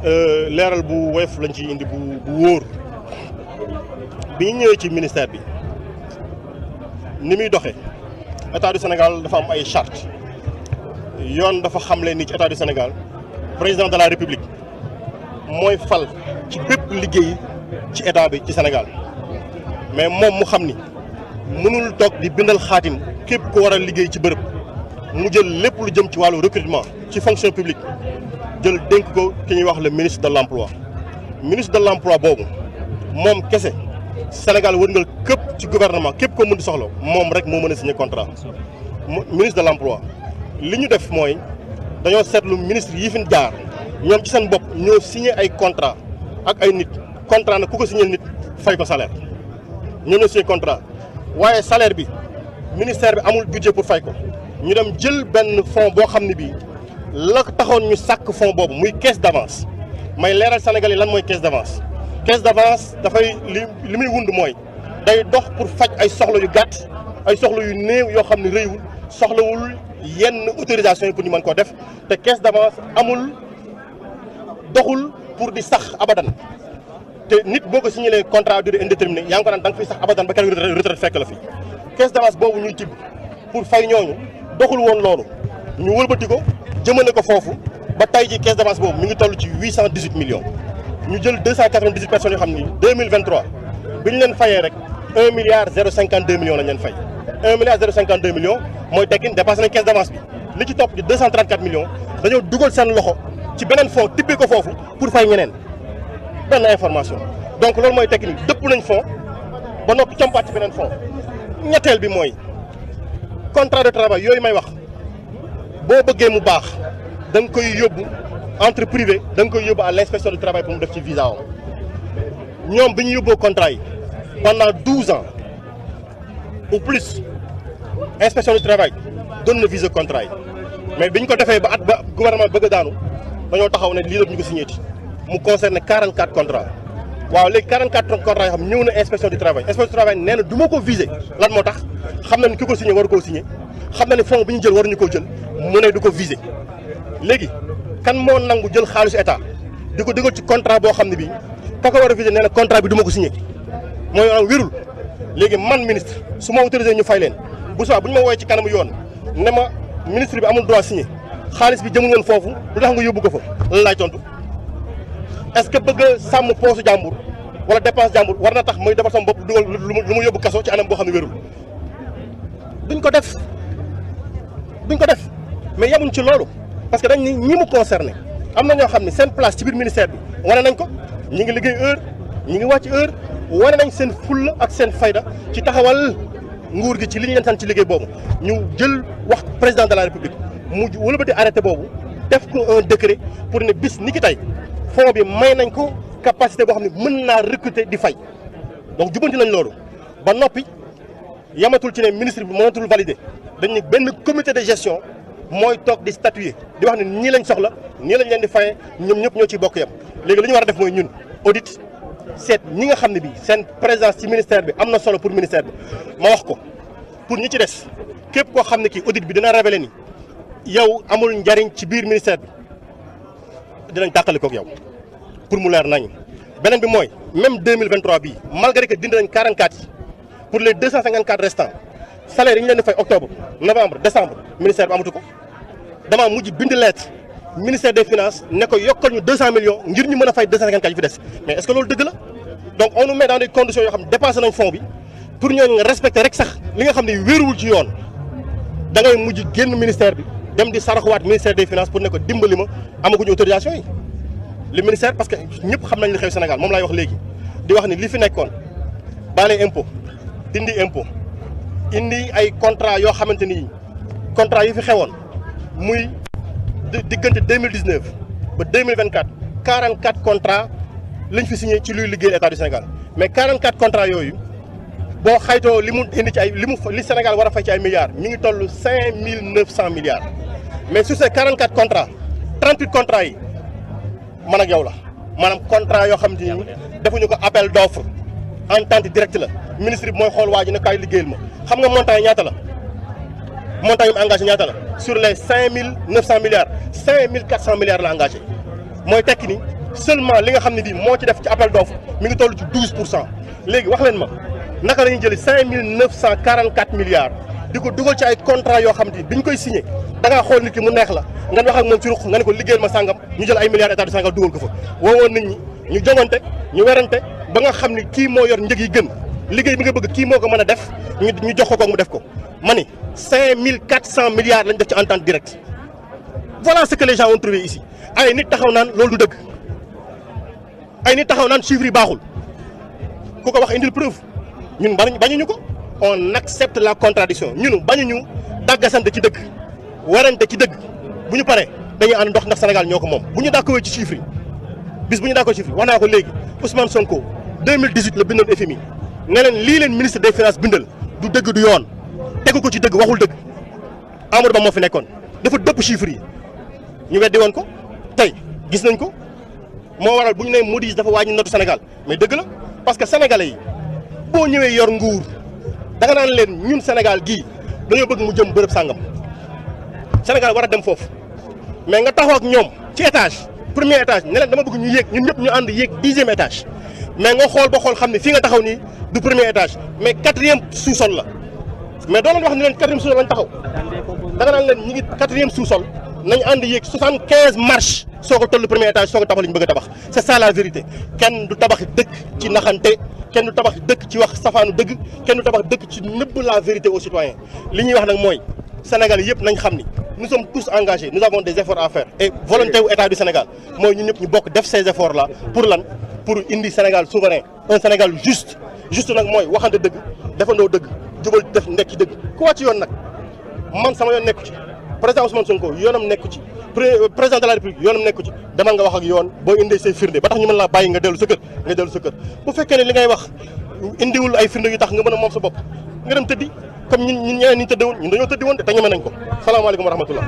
leeral bu woyof lañ ci indi bu wóor bi ñu ñëwee ci ministère bi ni muy doxee état du Sénégal dafa am ay charte yoon dafa xamle ni ci état du Sénégal président de la république mooy fal ci bépp liggéey ci état bi ci Sénégal mais moom mu xam ni mënul toog di bindal xaatim képp ku war a liggéey ci bërëb mu jël lépp lu jëm ci wàllu recrutement ci fonction publique jël dénk ko ki ñuy wax le ministre de l'emploi ministre de l'emploi boobu moom kese Sénégal wërngal képp ci gouvernement képp ko mën di soxla moom rek moo mën a signer contrat ministre de l'emploi li ñu def mooy dañoo seetlu ministre yi fi jaar ñoom ci seen bopp ñoo signé ay contrat ak ay nit contrat nag ku ko signé nit fay ko salaire ñoom ñoo signé contrat waaye salaire bi ministère bi amul budget pour fay ko ñu dem jël benn fonds boo xam ne bii la taxoon ñu sàkk fonds boobu muy caisse d'avance may leeral Sénégal yi lan mooy caisse d'avance. caisse d'avance dafay li muy wund mooy day dox pour faj ay soxla yu gàtt ay soxla yu néew yoo xam ne réywul soxlawul yenn autorisation yi pour ñu mën koo def te caisse d'avance amul doxul pour di sax abadan te nit boo ko signé contrat à durée indéterminée yaa ngi ko naan da nga fiy sax abadan ba keroog retraite fekk la fi caisse d'avance boobu ñuy tibb pour fay ñooñu doxul woon loolu ñu wëlbati ko jëmale ko foofu ba tey ji caisse d'avance boobu mi ngi toll ci 818 millions ñu jël 298 personnes yoo xam ni 2023 bi ñu leen fayee rek 1 milliard 052 millions lañ leen fay 1 milliard 052 millions mooy tekkin dépassé nañ caisse d'avance bi li ci topp di 234 millions dañoo dugal seen loxo ci beneen fonds tibbee ko foofu pour fay ñeneen benn information donc loolu mooy tekki ni dëpp nañ fonds ba noppi compaat ci beneen fonds ñetteel bi mooy contrat de travail yooyu may wax boo bëggee mu baax da nga koy yóbbu entre privé da nga koy yóbbu à l'inspection du travail pour mu def ci visa am ñoom bi ñu yóbboo contrat yi pendant 12 ans ou plus inspection du travail doon na visa contrat yi mais bi ñu ko defee ba at ba gouvernement bëgg a daanu dañoo taxaw ne lii la ñu ko signé mu concerne 44 contrats waaw léegi 44 contrats yoo xam ñëw na inspection du travail nee na du ma ko visé lan moo tax xam na ni ki ko signé waru koo signé xam na ni fonds bi ñu jël waruñu koo jël mu ne du ko visé léegi kan moo nangu jël xaalisu état di ko dugal ci contrat boo xam ne bii ka ko war a visé nee na contrat bi du ma ko signé mooy am wérul léegi man ministre su ma autorisé ñu fay leen bu subaa bu ñu ma woowee ci kanamu yoon ne ma ministre bi amul droit signé xaalis bi jëmul woon foofu lu tax nga yóbbu ko fa lan laay tontu est-ce que bëgg a sàmm poosu jàmbur wala dépense jàmbur war na tax muy defar sama bopp dugal lu mu yóbbu kaso ci anam boo xam ne wérul duñ ko def mais yemuñ ci loolu parce que dañ ni ñi mu concerné am na ñoo xam ne seen place ci biir ministère bi wane nañ ko ñi ngi liggéey heure ñi ngi wàcc heure wane nañ seen fulla ak seen fayda ci taxawal nguur gi ci li ñu leen sant ci liggéey boobu ñu jël wax président de la république mu wëlbati arrêté boobu def ko un décret pour ne bis ni ki tey fonds bi may nañ ko capacité boo xam ne mën naa recruter di fay donc jubanti nañ loolu ba noppi yamatul ci ne ministre bi mënatul valider dañ ne benn comité de gestion mooy toog di statuer di wax ne ñii lañ soxla ñii lañ leen di fayee ñoom ñëpp ñoo ciy bokk yam léegi li ñu war a def mooy ñun audit seet ñi nga xam ne bii seen présence ci ministère bi am na solo pour ministère bi ma wax ko pour ñi ci des képp koo xam ne kii audit bi dina révéler ni yow amul njariñ ci biir ministère bi dinañ tàqali koog yow pour mu leer nañ beneen bi mooy même 2023 bii malgré que dindi nañ 44 yi pour les 254 restants salaire yi ñu leen di fay octobre novembre décembre ministère bi amatu ko damaa mujj bind lettre ministère des finances ne ko yokkal ñu 200 millions ngir ñu mën a fay 254 yi fi des mais est-ce que loolu dëgg la donc on nous met dans des conditions yoo xam ne dépassé nañ fonds bi pour ñooñu nga respecter rek sax li nga xam ne wéeruwul ci yoon da ngay mujj génn ministère bi dem di saraxuwaat ministère des finances pour ne ko dimbali ma amaguñu autorisation yi le ministère parce que ñëpp xam nañ li xew Sénégal moom laay wax léegi di wax ni li fi nekkoon baale impôt dindi impôt indi ay contrat yoo xamante ni contrat yi fi xewoon muy diggante 2019 ba 2024 44 contrats lañ fi signé ci luy liggéey état du Sénégal mais 44 contrats yooyu boo xaytoo li mu indi ci ay li Sénégal war a fay ci ay milliards mi ngi toll 5900 milliards mais sur ces 44 contrats 38 contrats yi man ak yow la maanaam contrat yoo xamante ni defuñu ko appel d'offre entente directe la ministre bi mooy xool waa ji ne kaay liggéeyal ma xam nga montant yi ñaata la montant yi mu engagé ñaata la sur les 5900 milliards 5400 milliards la engagé mooy tekki ni seulement li nga xam ne bii moo ci def ci appel d'offre mi ngi toll ci 12%. léegi wax leen ma naka la ñuy jëlee 5944 milliards di ko dugal ci ay contrat yoo xam ne bi ñu koy signé da ngaa xool nit ki mu neex la nga wax ak moom ci ruq nga ne ko liggéeyal ma sàngam ñu jël ay milliards état du Sénégal dugal ko fa. woowoon nit ñi ñu jongante ñu werante ba nga xam ni kii moo yor njëg yi gën liggéey bi nga bëgg kii moo ko mën a def ñu jox ko mu def ko ma ni 5400 milliards lañ def ci entente directe. Voilà ce que les gens ont trouvé ici ay nit taxaw naan loolu du dëgg ay nit taxaw naan chiffres yi baaxul ku ko wax indil preuve ñun bañuñu ko on accepte la contradiction ñun bañuñu dàggasante ci dëgg warante ci dëgg bu ñu paree dañuy ànd ndox ndax Sénégal ñoo ko moom bu ñu d'accord ci chiffres yi bis bu ñu d'accord chiffres yi wax naa ko léegi Ousmane Sonko 2018 la bindoon FMI ne leen lii leen ministre des finances bindal du dëgg du yoon tegu ko ci dëgg waxul dëgg Amadou Ba moo fi nekkoon dafa dëpp chiffres yi ñu weddi woon ko tey gis nañ ko moo waral bu ñu nee Moody's dafa wàññi notu Sénégal mais dëgg la parce que sénégalais yi boo ñëwee yor nguur da nga naan leen ñun Sénégal gii dañoo bëgg mu jëm bërëb sàngam Sénégal war a dem foofu mais nga taxaw ak ñoom ci étage premier étage ne leen dama bëgg ñu yéeg ñun ñëpp ñu ànd yéeg 10e étage mais nga xool ba xool xam ne fii nga taxaw nii du premier étage mais 4e sous-sol la mais doo leen wax ni leen 4e sous-sol lañ taxaw da nga naan leen ñi ngi 4e sous-sol nañ ànd yéeg 75 marches soo ko toll premier étage soo ko tabax li ñu bëgg a tabax c'est ça la vérité kenn du tabax dëkk ci naxante kenn du tabax dëkk ci wax safaanu dëgg kenn du tabax dëkk ci nëbb la vérité aux citoyens li ñuy wax nag mooy Sénégalais yëpp nañ xam ni nous sommes tous engagés nous avons des efforts à faire et volonté wu état du Sénégal mooy ñun ñëpp ñu bokk def ces efforts là pour lan pour indi Sénégal souverain un Sénégal juste nag mooy waxante dëgg defandoo dëgg jubal def nekk ci dëgg ku wàcc yoon nag man sama yoon nekku ci président Ousmane Sonko yoonam nekku ci président de la République yoonam nekku ci demal nga wax ak yoon boo indee say firnde ba tax ñu mën laa bàyyi nga dellu sa kër bu fekkee ne li ngay wax indiwul ay firnde yu tax nga mën a moom sa bopp nga dem tëddi comme ñun ñeneen ñi tëddewoon ñun dañoo tëddi woon te ñeme nañ ko salaamaaleykum wa rahmatullah